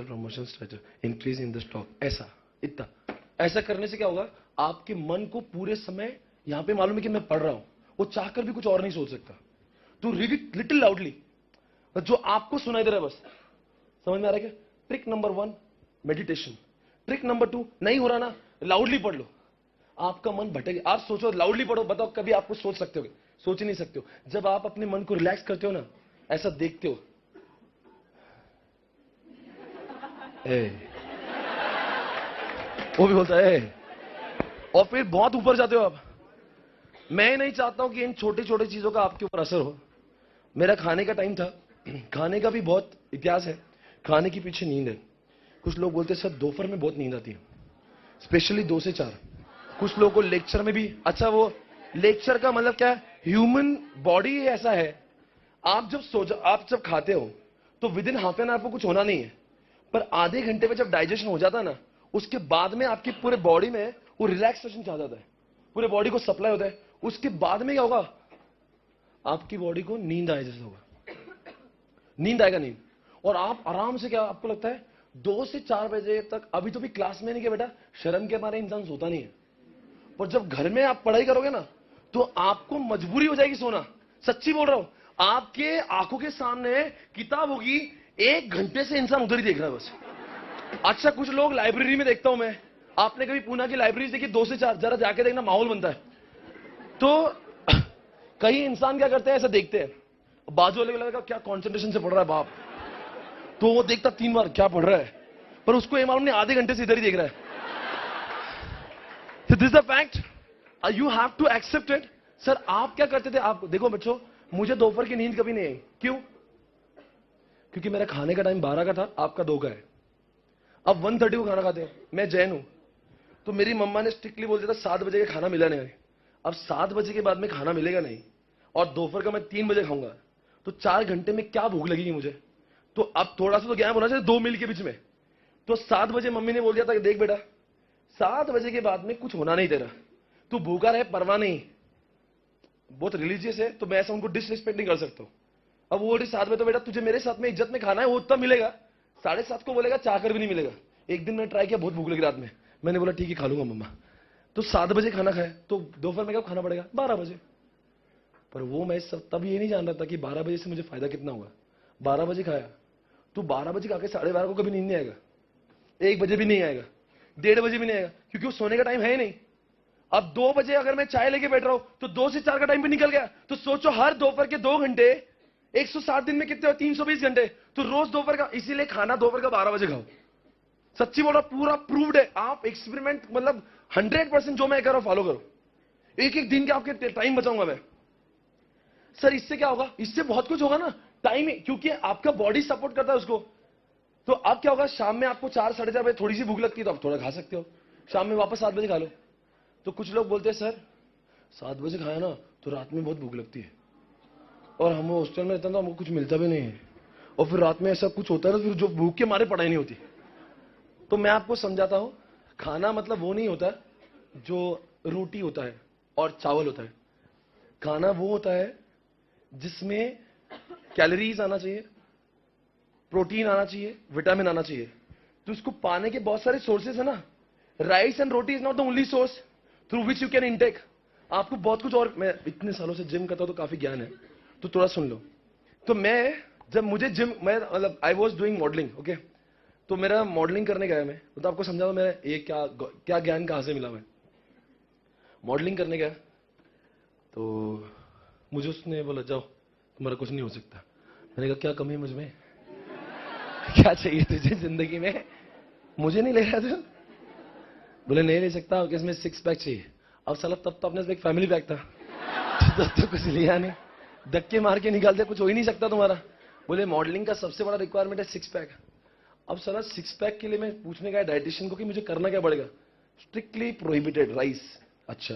Promotion strategy, increase in the stock, ऐसा इतना। ऐसा करने से क्या होगा, आपके मन को पूरे समय यहां पे मालूम है कि मैं पढ़ रहा हूं, वो चाहकर भी कुछ और नहीं सोच सकता। तो रीड इट लिटिल लाउडली, जो आपको सुनाई दे रहा है बस। समझ में आ रहा है क्या? Trick number 1 meditation. Trick number 2, नहीं हो रहा ना, लाउडली पढ़ लो, आपका मन भटके। आप सोचो, लाउडली पढ़ो, बताओ कभी आपको सोच सकते हो? सोच ही नहीं सकते हो। जब आप अपने मन को रिलैक्स करते हो ना, ऐसा देखते हो, वो भी बोलता है, और फिर बहुत ऊपर जाते हो आप। मैं नहीं चाहता हूं कि इन छोटी छोटी चीजों का आपके ऊपर असर हो। मेरा खाने का टाइम था, खाने का भी बहुत इतिहास है, खाने के पीछे नींद है। कुछ लोग बोलते हैं सर दोपहर में बहुत नींद आती है, स्पेशली 2 से 4। कुछ लोगों को लेक्चर में भी। अच्छा, वो लेक्चर का मतलब क्या है? ह्यूमन बॉडी ऐसा है, आप जब खाते हो तो with in half an hour आपको कुछ होना नहीं है, पर आधे घंटे में जब डाइजेशन हो जाता है ना, उसके बाद में आपकी पूरे बॉडी में वो रिलैक्सेशन चाह जाता है, पूरे बॉडी को सप्लाई होता है। उसके बाद में क्या होगा, आपकी बॉडी को नींद आए जैसा होगा, नींद आएगा नींद। और आप आराम से, क्या आपको लगता है 2 से 4 बजे तक, अभी तो भी क्लास में नहीं किया बेटा, शर्म के मारे इंसान सोता नहीं है। और जब घर में आप पढ़ाई करोगे ना, तो आपको मजबूरी हो जाएगी सोना। सच्ची बोल रहा हूं, आपके आंखों के सामने किताब होगी, 1 घंटे से इंसान उधर ही देख रहा है बस। अच्छा, कुछ लोग लाइब्रेरी में देखता हूं मैं, आपने कभी पूना की लाइब्रेरी देखी? 2 से 4 जरा जाके देखना, माहौल बनता है। तो कई इंसान क्या करते हैं, ऐसा देखते हैं, बाजू वाले को लगेगा क्या कंसंट्रेशन से पढ़ रहा है बाप, तो वो देखता 3 बार क्या पढ़ रहा है, पर उसको ये मालूम नहीं आधे घंटे से इधर ही देख रहा है। So this is the fact. You have to accept it. Sir आप क्या करते थे? आप देखो बच्चों, मुझे दोपहर की नींद कभी नहीं आई। क्यों? क्योंकि मेरा खाने का टाइम 12 का था, आपका 2 का है। अब 1:30 को खाना खाते हैं, मैं जैन हूं, तो मेरी मम्मा ने स्ट्रिक्टली बोल दिया था 7 बजे का खाना मिला नहीं। अब 7 बजे के बाद में खाना मिलेगा नहीं, और दोपहर का मैं 3 बजे खाऊंगा, तो 4 घंटे में क्या भूख लगेगी मुझे? तो अब थोड़ा सा तो गैप होना चाहिए 2 मील के बीच में। तो 7 बजे मम्मी ने बोल दिया था कि देख बेटा, 7 बजे के बाद में कुछ होना नहीं तेरा, तू भूखा रहे परवाह नहीं। बहुत रिलीजियस है, तो मैं ऐसा उनको डिसरिस्पेक्ट नहीं कर सकता हूं। अब वो 7 बजे, तो बेटा तुझे मेरे साथ में इज्जत में खाना है, वो उतना मिलेगा। 7:30 को बोलेगा, चाहकर भी नहीं मिलेगा। एक दिन मैंने ट्राई किया, बहुत भूख लगी रात में, मैंने बोला ठीक है खा लूंगा मम्मा, तो 7 बजे खाना खाया, तो दोपहर में कब खाना पड़ेगा? 12 बजे। पर वो मैं तब ये नहीं जान रहा था कि 12 बजे से मुझे फायदा कितना होगा। 12 बजे खाया, तो 12 बजे खा के 12:30 को कभी नींद नहीं आएगा, 1 बजे भी नहीं आएगा, 1:30 बजे भी नहीं आएगा, क्योंकि वो सोने का टाइम है ही नहीं। अब 2 बजे अगर मैं चाय लेके बैठ रहा हूं, तो 2 से 4 का टाइम भी निकल गया। तो सोचो, हर दोपहर के 2 घंटे, 160 दिन में कितने हो? 320 घंटे। तो रोज दोपहर का, इसीलिए खाना दोपहर का 12 बजे खाओ। सच्ची बोल रहा, पूरा प्रूव्ड है। आप एक्सपेरिमेंट, मतलब 100% जो मैं कर रहा हूं फॉलो करो। एक एक दिन के आपके टाइम बचाऊंगा मैं। सर इससे क्या होगा? इससे बहुत कुछ होगा ना, टाइम, क्योंकि आपका बॉडी सपोर्ट करता है उसको। तो अब क्या होगा, शाम में आपको 4 साढ़े 4 बजे थोड़ी सी भूख लगती है, तो आप थोड़ा खा सकते हो, शाम में वापस 7 बजे खा लो। तो कुछ लोग बोलते हैं सर 7 बजे खाया ना तो रात में बहुत भूख लगती है, और हम हॉस्टल में रहते हैं तो हमको कुछ मिलता भी नहीं है, और फिर रात में ऐसा कुछ होता है ना, फिर जो भूख के मारे पढ़ाई नहीं होती। तो मैं आपको समझाता हूं, खाना मतलब वो नहीं होता जो रोटी होता है और चावल होता है। खाना वो होता है जिसमें कैलोरीज आना चाहिए, प्रोटीन आना चाहिए, विटामिन आना चाहिए। तो इसको पाने के बहुत सारे सोर्सेस है ना। Rice and roti is not the only source through which you can intake. आपको बहुत कुछ और, मैं इतने सालों से जिम करता हूं तो काफी ज्ञान है, तो थोड़ा सुन लो। तो मैं, जब मुझे जिम, मैं मतलब I was doing modelling, okay, तो मेरा मॉडलिंग करने गया मैं, तो आपको समझा मेरा ये क्या क्या ज्ञान कहां से मिला। मैं मॉडलिंग करने गया, तो मुझे उसने बोला जाओ तुम्हारा कुछ नहीं हो सकता। मैंने कहा क्या कमी है मुझमें, क्या चाहिए तुझे जिंदगी में, मुझे नहीं ले रहा था। बोले नहीं ले सकता, इसमें 6 पैक चाहिए। अब साला तब तो अपने से एक फैमिली पैक था, तो कुछ लिया नहीं, धक्के मार के निकालते, कुछ हो ही नहीं सकता तुम्हारा। बोले मॉडलिंग का सबसे बड़ा रिक्वायरमेंट है 6 पैक। अब साला 6 पैक के लिए मैं पूछने गया डाइटिशियन को कि मुझे करना क्या पड़ेगा। स्ट्रिक्टली प्रोहिबिटेड, राइस, अच्छा,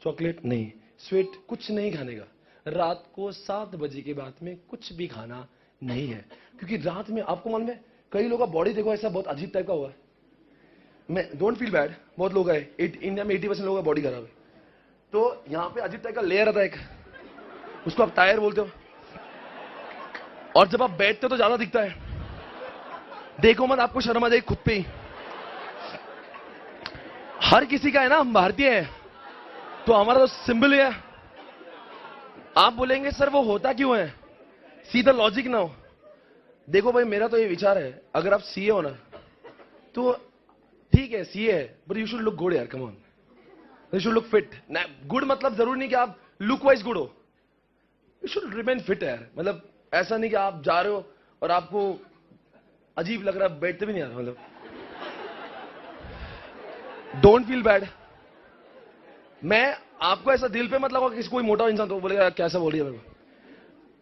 चॉकलेट नहीं, स्वीट कुछ नहीं खाने का, रात को 7 बजे के बाद में कुछ भी खाना नहीं है। क्योंकि रात में आपको मालूम है, कई लोगों का बॉडी देखो ऐसा बहुत अजीब टाइप का हुआ है। मैं डोंट फील बैड, बहुत लोग है इंडिया में 80% लोगों का बॉडी खराब है। तो यहां पे अजीब टाइप का लेयर आता है एक, उसको आप टायर बोलते हो, और जब आप बैठते हो तो ज्यादा दिखता है। देखो मत, आपको शर्म आ जाएगी खुद पे ही। हर किसी का है ना, हम भारतीय है तो हमारा तो सिंबल है। आप बोलेंगे सर वो होता क्यों है, सीधा लॉजिक ना हो। देखो भाई, मेरा तो ये विचार है, अगर आप सीए हो ना तो ठीक है, सीए है, but you should look good यार, come on. You should look fit. Good मतलब जरूरी नहीं कि आप लुक वाइज गुड हो, यू शुड रिमेन फिट यार। मतलब ऐसा नहीं कि आप जा रहे हो और आपको अजीब लग रहा है, बैठते भी नहीं यार। मतलब डोंट फील बैड। मैं आपको ऐसा दिल पे मत लगाओ कि कोई मोटा इंसान तो बोलेगा कैसा बोल रही है मेरे को।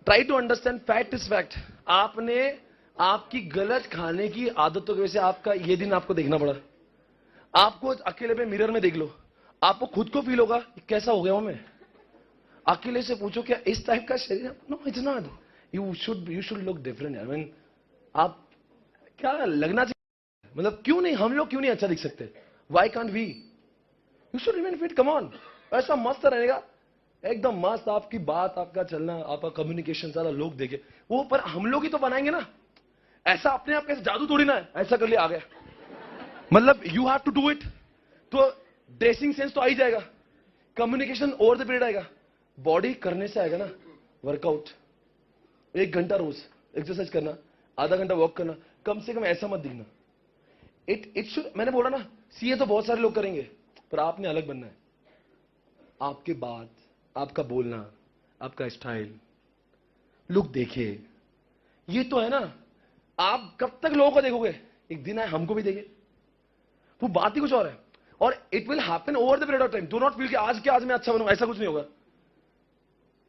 Try to understand, fact is fact. आपने आपकी गलत खाने की आदतों की वजह से आपका ये दिन आपको देखना पड़ा। आपको अकेले में मिरर में देख लो, आपको खुद को फील होगा कैसा हो गया हूं मैं। अकेले से पूछो क्या इस टाइप का शरीर, no it's not. You should look different यार। मीन आप क्या लगना चाहिए, मतलब क्यों नहीं, हम लोग क्यों नहीं अच्छा दिख सकते, why can't we. You should remain fit, come on. ऐसा मस्त रहेगा, एकदम मस्त आपकी बात, आपका चलना, आपका कम्युनिकेशन सारा लोग देखे वो। पर हम लोग ही तो बनाएंगे ना, ऐसा अपने आप कैसे जादू थोड़ी ना है, ऐसा कर लिया आ गया। मतलब you have to do it. तो ड्रेसिंग सेंस तो आ ही जाएगा, कम्युनिकेशन ओवर द पीरियड आएगा, बॉडी करने से आएगा ना। वर्कआउट 1 घंटा रोज एक्सरसाइज करना, आधा घंटा वॉक करना, कम से कम ऐसा मत दिखना। इट शुड, मैंने बोला ना, सीए तो बहुत सारे लोग करेंगे, पर आपने अलग बनना है। आपके बात, आपका बोलना, आपका स्टाइल, लुक देखिए, ये तो है ना। आप कब तक लोगों को देखोगे, एक दिन आए हमको भी देखे। वो बात ही कुछ और है, और it will happen over the period of time. Do not feel कि आज के आज मैं अच्छा बनूंगा, ऐसा कुछ नहीं होगा।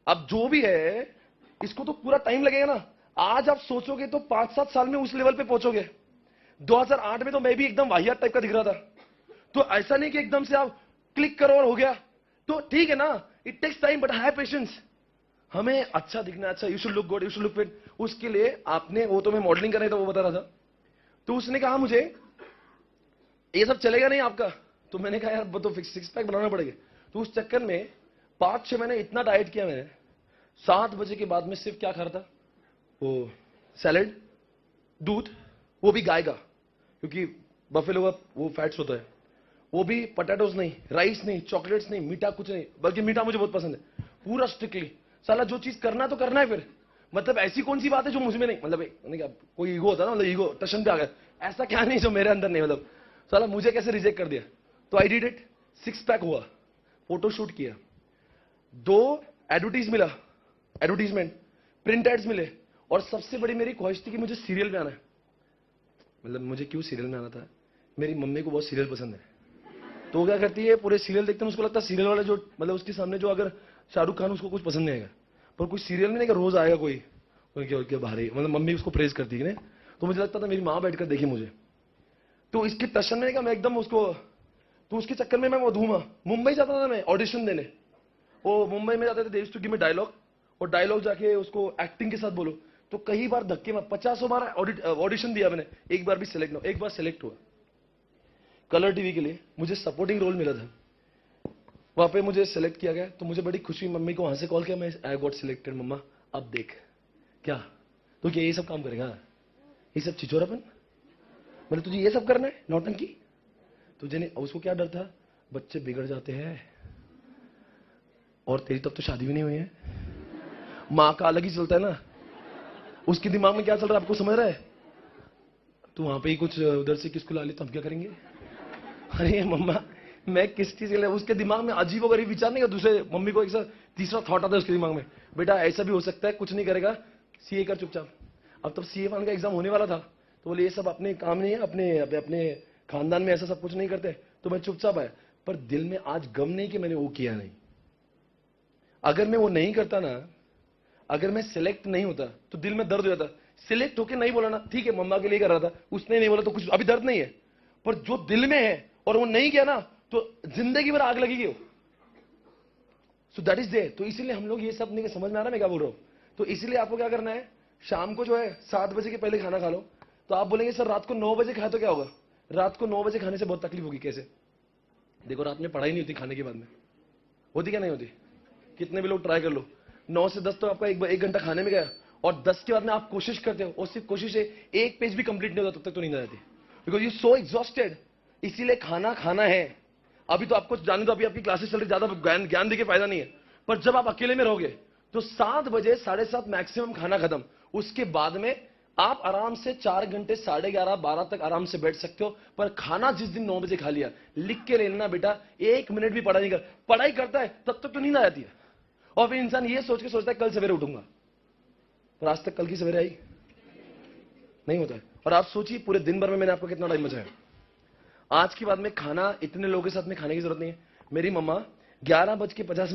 अब जो भी है इसको तो पूरा टाइम लगेगा ना। आज आप सोचोगे तो 5-7 साल में उस लेवल पे पहुंचोगे। 2008 में तो मैं भी एकदम वाहियात टाइप का दिख रहा था, तो ऐसा नहीं कि एकदम से आप क्लिक करो और हो गया। तो ठीक है ना, it takes time, but have patience. हमें अच्छा दिखना, अच्छा, you should look good, you should look fit. उसके लिए आपने, वो तो मैं मॉडलिंग कर रहा था, वो बता रहा था, तो उसने कहा मुझे ये सब चलेगा नहीं आपका। तो मैंने कहा यार वो तो सिक्स पैक बनाना पड़ेगा। तो उस चक्कर में 5-6 महीने इतना डाइट किया मैंने। 7 बजे के बाद में सिर्फ क्या खा रहा था, वो सैलेड, दूध, वो भी गाय का, क्योंकि बफेलो का वो फैट्स होता है। वो भी पोटैटोज नहीं, राइस नहीं, चॉकलेट्स नहीं, मीठा कुछ नहीं, बल्कि मीठा मुझे बहुत पसंद है। पूरा स्ट्रिक्टली साला जो चीज करना तो करना है। फिर मतलब ऐसी कौन सी बात है जो मुझ में नहीं, मतलब नहीं क्या कोई ईगो होता है ना, मतलब ईगो टशन पे आ गया, ऐसा क्या नहीं जो मेरे अंदर नहीं। मतलब साला मुझे कैसे रिजेक्ट कर दिया। तो आई डिड इट। 6 पैक हुआ, फोटो शूट किया, 2 एडवर्टीज मिला, एडवर्टीजमेंट, प्रिंट एड्स मिले, और सबसे बड़ी मेरी ख्वाहिश थी कि मुझे सीरियल में आना है। मतलब मुझे क्यों सीरियल में आना था, मेरी मम्मी को बहुत सीरियल पसंद है। तो वो क्या करती है, पूरे सीरियल देखते हैं, उसको लगता है सीरियल वाले जो, मतलब उसके सामने जो, अगर शाहरुख खान, उसको कुछ पसंद नहीं आएगा। पर कोई सीरियल में नहीं कि रोज आएगा कोई, क्या भारी, मतलब मम्मी उसको प्रेज करती है। तो मुझे लगता था मेरी माँ बैठकर देखी मुझे, तो इसके टशन में मैं एकदम उसको, तो उसके चक्कर में मैं वो धूमा। मुंबई जाता था मैं ऑडिशन देने, वो मुंबई में जाते थे, देश टू गिव मी डायलॉग, और डायलॉग जाके उसको एक्टिंग के साथ बोलो। तो कई बार धक्के में 50 बार ऑडिशन दिया मैंने, एक बार भी सिलेक्ट ना, एक बार सिलेक्ट हुआ। कलर टीवी के लिए मुझे सपोर्टिंग रोल मिला था, वहां पे मुझे सिलेक्ट किया गया। तो मुझे बड़ी खुशी, मम्मी को वहां से कॉल किया, मैं आई गॉट सिलेक्टेड मम्मा, अब देख क्या तो क्या ये सब काम करेगा, ये सब छिचोरापन, मतलब तुझे ये सब करना है, नौटंकी तुझे नहीं। उसको क्या डर था, बच्चे बिगड़ जाते हैं, और तेरी तब तो शादी भी नहीं हुई है। माँ का अलग ही चलता है ना, उसके दिमाग में क्या चल रहा है आपको समझ रहा है। तू वहां पे ही कुछ उधर से किसको ला ले तो हम क्या करेंगे। अरे मम्मा, मैं किस चीज के लिए, उसके दिमाग में अजीब वगैरह विचार नहीं, दूसरे मम्मी को एक तीसरा थॉट आता है उसके दिमाग में, बेटा ऐसा भी हो सकता है, कुछ नहीं करेगा, सीए कर चुपचाप। अब तब सीए वन का एग्जाम होने वाला था, तो बोले ये सब अपने काम नहीं है, अपने खानदान में ऐसा सब कुछ नहीं करते। तो मैं चुपचाप आया, पर दिल में आज गम नहीं कि मैंने वो किया नहीं। अगर मैं वो नहीं करता ना, अगर मैं सिलेक्ट नहीं होता तो दिल में दर्द हो जाता। सिलेक्ट होके नहीं बोला ना, ठीक है मम्मा के लिए कर रहा था, उसने नहीं बोला तो कुछ अभी दर्द नहीं है, पर जो दिल में है और वो नहीं किया ना, तो जिंदगी भर आग लगेगी। So that is there. तो इसीलिए हम लोग ये सब नहीं, समझ में आ रहा मैं क्या बोल रहा हूं। तो इसीलिए आपको क्या करना है, शाम को जो है 7 बजे के पहले खाना खा लो। तो आप बोलेंगे सर रात को 9 बजे खाए तो क्या होगा, रात को 9 बजे खाने से बहुत तकलीफ होगी। कैसे, देखो रात में पढ़ाई नहीं होती खाने के बाद में, होती क्या नहीं होती, कितने भी लोग ट्राई कर लो, 9 से 10 तो आपका 1 घंटा खाने में गया, और 10 के बाद में आप कोशिश करते हो, और सिर्फ कोशिश है, एक पेज भी कंप्लीट नहीं होता तब तक तो नींद आ जाती, बिकॉज यू सो एग्जॉस्टेड। इसीलिए खाना खाना है। अभी तो आपको जाने दो, अभी आपकी क्लासेस चल रही, ज्यादा ज्ञान देके फायदा नहीं है, पर जब आप अकेले में रहोगे तो 7 बजे 7:30 मैक्सिमम खाना खत्म। उसके बाद में आप आराम से 4 घंटे 11:30 12 तक आराम से बैठ सकते हो। पर खाना जिस दिन 9 बजे खा लिया, लिख के ले लेना बेटा, 1 मिनट भी पढ़ाई नहीं कर, पढ़ाई करता है तब तक तो नींद आ जाती है, और फिर इंसान ये सोच के सोचता है कल सवेरे उठूंगा, पर आज तक कल की सवेरे आई नहीं होता है। और आप सोचिए पूरे दिन भर में मैंने आपको कितना टाइम बचाया। आज के बाद में खाना इतने लोगों के साथ में खाने की जरूरत नहीं है। मेरी मम्मा 11:50